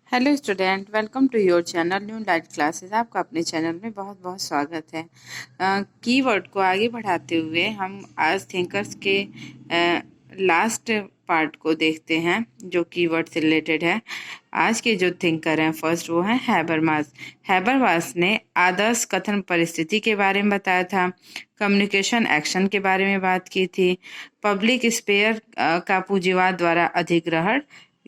Hello student, welcome to your channel new light classes. आपका अपने channel में बहुत बहुत स्वागत है। कीवर्ड को आगे बढ़ाते हुए हम आज थिंकर्स के लास्ट पार्ट को देखते हैं जो कीवर्ड से रिलेटेड है। आज के जो थिंकर हैं फर्स्ट वो हैं हैबरमास। हैबरमास ने आदर्श कथन परिस्थिति के बारे में बताया था, कम्युनिकेशन एक्शन के बारे में बात की थी, पब्लिक स्पेयर का पूंजीवाद द्वारा अधिग्रहण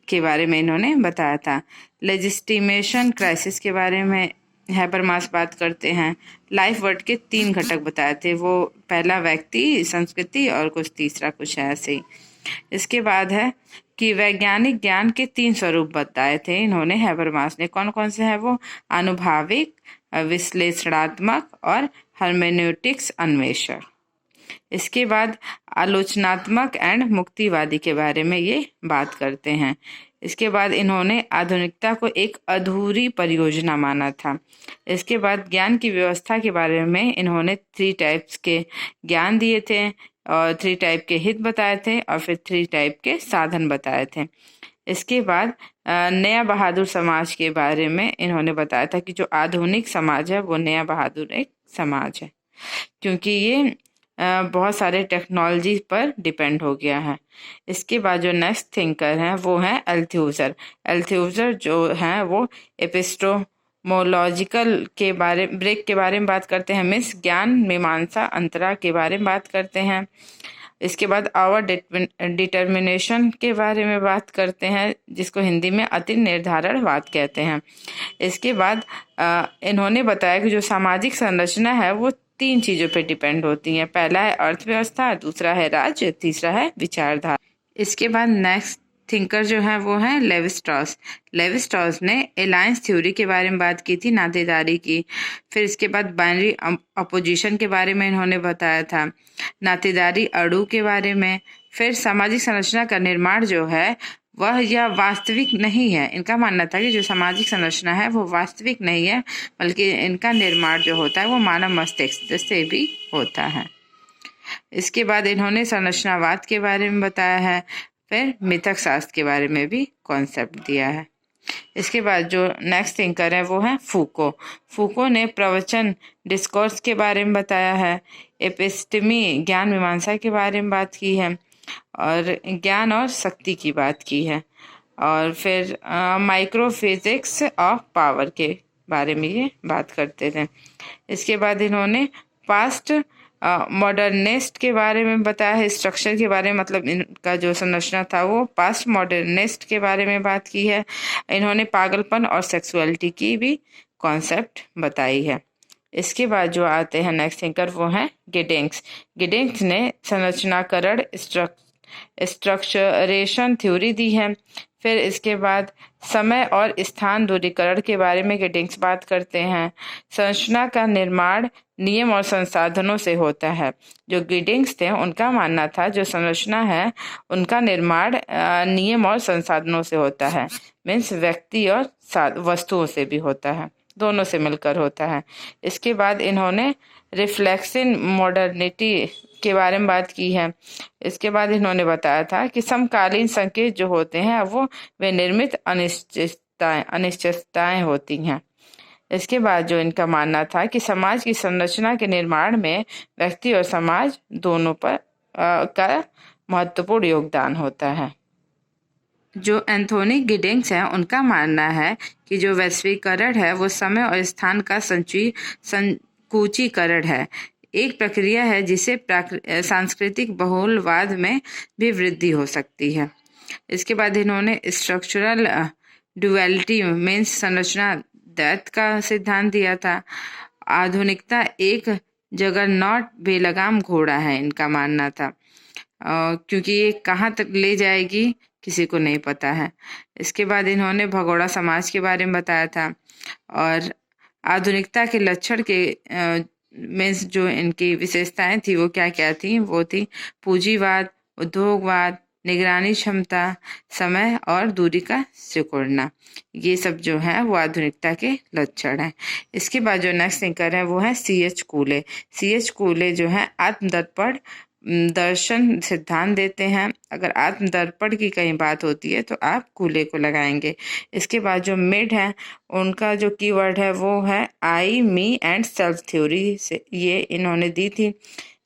के बारे में इन्होंने बताया था, लेजिस्टिमेशन क्राइसिस के बारे में हैबरमास बात करते हैं। लाइफ वर्ड के 3 घटक बताए थे, वो पहला व्यक्ति, संस्कृति और कुछ तीसरा कुछ है ऐसे ही। इसके बाद है कि वैज्ञानिक ज्ञान के 3 स्वरूप बताए थे इन्होंने हैबरमास ने। कौन कौन से हैं वो? अनुभाविक, विश्लेषणात्मक और हर्मेन्यूटिक्स अन्वेषण। इसके बाद आलोचनात्मक एंड मुक्तिवादी के बारे में ये बात करते हैं। इसके बाद इन्होंने आधुनिकता को एक अधूरी परियोजना माना था। इसके बाद ज्ञान की व्यवस्था के बारे में इन्होंने 3 टाइप्स के ज्ञान दिए थे और 3 टाइप के हित बताए थे और फिर 3 टाइप के साधन बताए थे। इसके बाद नया बहादुर समाज के बारे में इन्होंने बताया था कि जो आधुनिक समाज है वो नया बहादुर एक समाज है, क्योंकि ये बहुत सारे टेक्नोलॉजी पर डिपेंड हो गया है। इसके बाद जो नेक्स्ट थिंकर हैं वो हैं अल्थ्यूजर। अल्थ्यूजर जो हैं वो एपिस्टोमोलॉजिकल के बारे ब्रेक के बारे में बात करते हैं, मीन्स ज्ञान मीमांसा अंतरा के बारे में बात करते हैं। इसके बाद आवर डिटर्मिनेशन के बारे में बात करते हैं, जिसको हिंदी में अति निर्धारणवाद कहते हैं। इसके बाद इन्होंने बताया कि जो सामाजिक संरचना है वो 3 चीजों पे डिपेंड होती है। पहला है अर्थव्यवस्था, दूसरा है राज्य, तीसरा है विचारधारा। इसके बाद नेक्स्ट थिंकर जो है वो है लेवी स्ट्रॉस। लेवी स्ट्रॉस ने अलायंस थ्योरी के बारे में बात की थी, नातेदारी की। फिर इसके बाद बाइनरी अपोजिशन के बारे में इन्होंने बताया था, नातेदारी अणु के बारे में। फिर सामाजिक संरचना का निर्माण जो है वह यह वास्तविक नहीं है। इनका मानना था कि जो सामाजिक संरचना है वो वास्तविक नहीं है, बल्कि इनका निर्माण जो होता है वो मानव मस्तिष्क से भी होता है। इसके बाद इन्होंने संरचनावाद के बारे में बताया है, फिर मिथक शास्त्र के बारे में भी कॉन्सेप्ट दिया है। इसके बाद जो नेक्स्ट थिंकर है वो है फूको। फूको ने प्रवचन डिस्कोर्स के बारे में बताया है, एपिस्टेमी ज्ञान मीमांसा के बारे में बात की है और ज्ञान और शक्ति की बात की है, और फिर माइक्रोफिजिक्स ऑफ पावर के बारे में ये बात करते थे। इसके बाद इन्होंने पास्ट मॉडर्निस्ट के बारे में बताया है, स्ट्रक्चर के बारे में, मतलब इनका जो संरचना था वो पास्ट मॉडर्निस्ट के बारे में बात की है। इन्होंने पागलपन और सेक्सुअलिटी की भी कॉन्सेप्ट बताई है। इसके बाद जो आते हैं नेक्स्ट थिंकर वो हैं गिडिंग्स। गिडिंग्स ने संरचनाकरण स्ट्रक्चरेशन थ्योरी दी है। फिर इसके बाद समय और स्थान दूरीकरण के बारे में गिडिंग्स बात करते हैं। संरचना का निर्माण नियम और संसाधनों से होता है। जो गिडिंग्स थे उनका मानना था जो संरचना है उनका निर्माण नियम और संसाधनों से होता है, मीन्स व्यक्ति और वस्तुओं से भी होता है, दोनों से मिलकर होता है। इसके बाद इन्होंने रिफ्लेक्सिन मॉडर्निटी के बारे में बात की है। इसके बाद इन्होंने बताया था कि समकालीन संकेत जो होते हैं वो वे निर्मित अनिश्चितताएं होती हैं। इसके बाद जो इनका मानना था कि समाज की संरचना के निर्माण में व्यक्ति और समाज दोनों पर का महत्वपूर्ण योगदान होता है। जो एंथोनी गिडिंग्स हैं उनका मानना है कि जो वैश्वीकरण है वो समय और स्थान का संकुचीकरण है, एक प्रक्रिया है जिसे सांस्कृतिक बहुलवाद में भी वृद्धि हो सकती है। इसके बाद इन्होंने स्ट्रक्चरल ड्युअलिटी मीन्स संरचना द्वैत का सिद्धांत दिया था। आधुनिकता एक जगरनॉट बेलगाम घोड़ा है, इनका मानना था, क्योंकि ये कहाँ तक ले जाएगी किसी को नहीं पता है। इसके बाद इन्होंने भगोड़ा समाज के बारे में बताया था और आधुनिकता के लक्षण के मीन्स जो इनकी विशेषताएं थी वो क्या क्या थी, वो थी पूंजीवाद, उद्योगवाद, निगरानी क्षमता, समय और दूरी का सिकुड़ना। ये सब जो है वो आधुनिकता के लक्षण हैं। इसके बाद जो नेक्स्ट थिंकर है वो है C.H. कूले। C.H. कूले जो है आत्मदर्पण दर्शन सिद्धांत देते हैं। अगर आत्मदर्पण की कहीं बात होती है तो आप कूले को लगाएंगे। इसके बाद जो मिड है उनका जो कीवर्ड है वो है आई, मी एंड सेल्फ थ्योरी से ये इन्होंने दी थी।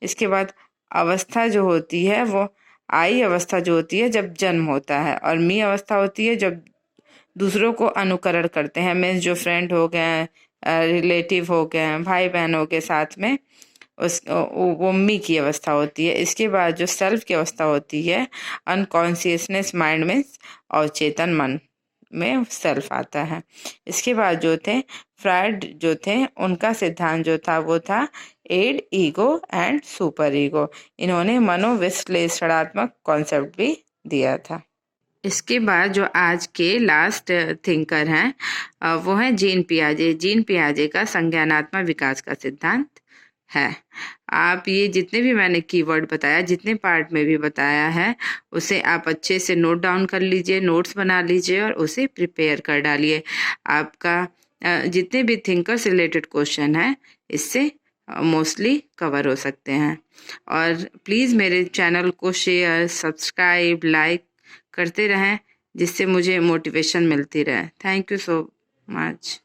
इसके बाद अवस्था जो होती है वो आई अवस्था जो होती है जब जन्म होता है, और मी अवस्था होती है जब दूसरों को अनुकरण करते हैं। मीन्स जो फ्रेंड हो गए, रिलेटिव हो गए, भाई बहन हो गए साथ में, उस वो मी की अवस्था होती है। इसके बाद जो सेल्फ की अवस्था होती है अनकॉन्शियसनेस माइंड में, और चेतन मन में सेल्फ आता है। इसके बाद जो थे फ्रायड जो थे उनका सिद्धांत जो था वो था id, ego and super ego. इन्होंने मनोविश्लेषणात्मक कॉन्सेप्ट भी दिया था। इसके बाद जो आज के लास्ट थिंकर हैं वो है जीन पियाजे। जीन पियाजे का संज्ञानात्मक विकास का सिद्धांत है। आप ये जितने भी मैंने कीवर्ड बताया, जितने पार्ट में भी बताया है, उसे आप अच्छे से नोट डाउन कर लीजिए, नोट्स बना लीजिए और उसे प्रिपेयर कर डालिए। आपका जितने भी थिंकर से रिलेटेड क्वेश्चन है इससे मोस्टली कवर हो सकते हैं। और प्लीज़ मेरे चैनल को शेयर, सब्सक्राइब, लाइक करते रहें, जिससे मुझे मोटिवेशन मिलती रहे। Thank you so much.